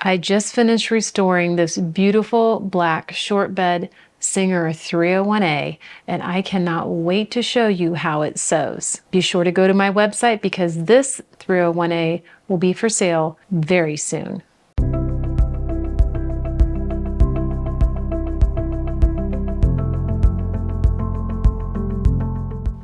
I just finished restoring this beautiful black short bed Singer 301A, and I cannot wait to show you how it sews. Be sure to go to my website because this 301A will be for sale very soon.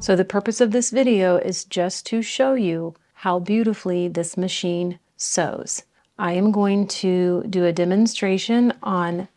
So the purpose of this video is just to show you how beautifully this machine sews. I am going to do a demonstration on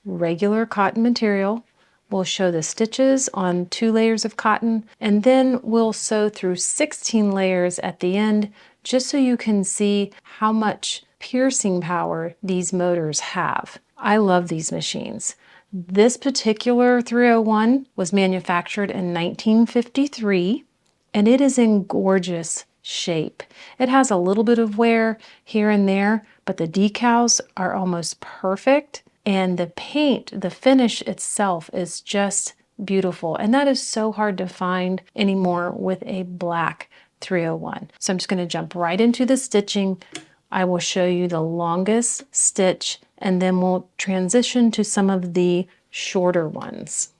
regular cotton material. We'll show the stitches on 2 layers of cotton, and then we'll sew through 16 layers at the end, just so you can see how much piercing power these motors have. I love these machines. This particular 301 was manufactured in 1953, and it is in gorgeous shape. It has a little bit of wear here and there, but the decals are almost perfect. And the paint, the finish itself is just beautiful. And that is so hard to find anymore with a black 301. So I'm just going to jump right into the stitching. I will show you the longest stitch and then we'll transition to some of the shorter ones.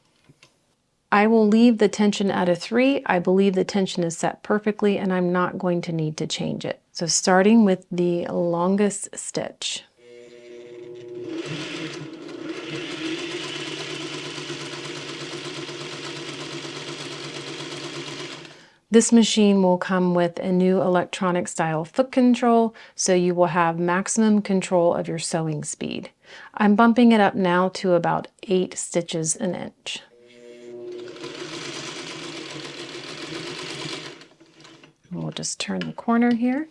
I will leave the tension at a 3. I believe the tension is set perfectly and I'm not going to need to change it. So starting with the longest stitch. This machine will come with a new electronic style foot control, so you will have maximum control of your sewing speed. I'm bumping it up now to about 8 stitches an inch. We'll just turn the corner here.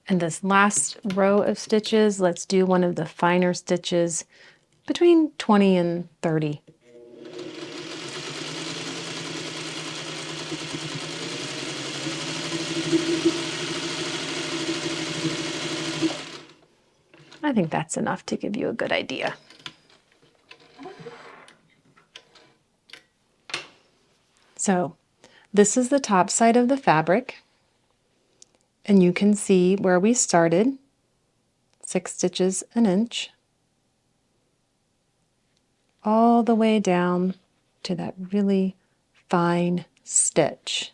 And this last row of stitches, let's do one of the finer stitches between 20 and 30. I think that's enough to give you a good idea. So this is the top side of the fabric. And you can see where we started, 6 stitches an inch, all the way down to that really fine stitch.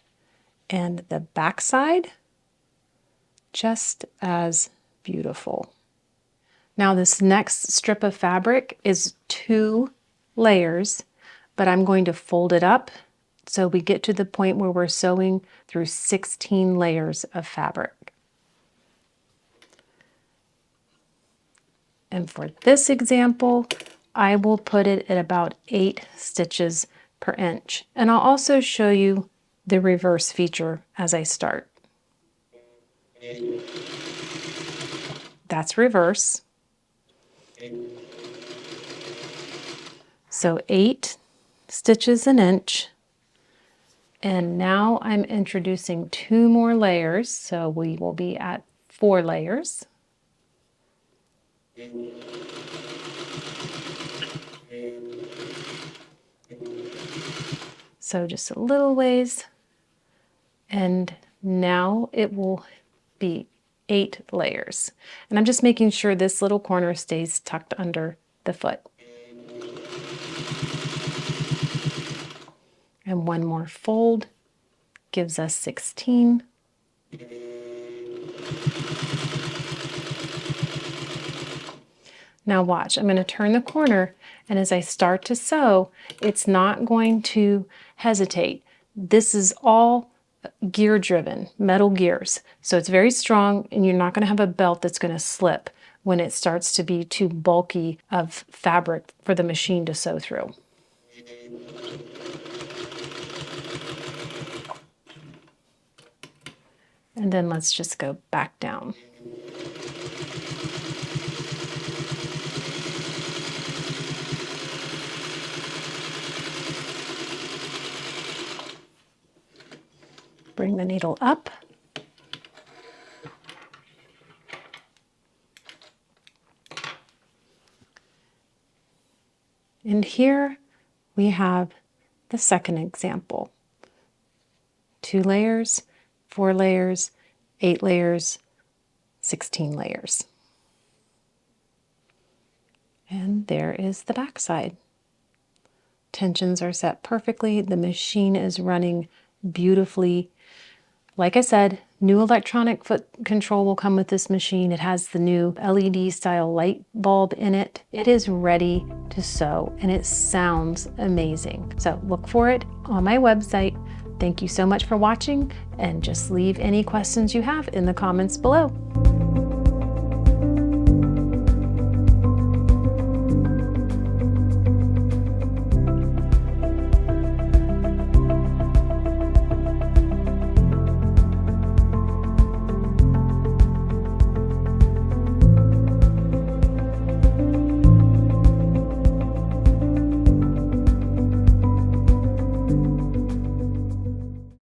And the back side, just as beautiful. Now this next strip of fabric is 2 layers, but I'm going to fold it up so we get to the point where we're sewing through 16 layers of fabric. And for this example, I will put it at about 8 stitches per inch. And I'll also show you the reverse feature as I start. That's reverse. So 8 stitches an inch. And now I'm introducing 2 more layers, so we will be at 4 layers. So just a little ways, and now it will be 8 layers. And I'm just making sure this little corner stays tucked under the foot. And 1 more fold gives us 16. Now watch, I'm going to turn the corner, and as I start to sew, it's not going to hesitate. This is all gear driven, metal gears. So it's very strong, and you're not going to have a belt that's going to slip when it starts to be too bulky of fabric for the machine to sew through. And then let's just go back down. Bring the needle up. And here we have the second example. 2 layers, 4 layers, 8 layers, 16 layers. And there is the back side. Tensions are set perfectly. The machine is running beautifully. Like I said, new electronic foot control will come with this machine. It has the new LED style light bulb in it. It is ready to sew and it sounds amazing. So look for it on my website. Thank you so much for watching, and just leave any questions you have in the comments below.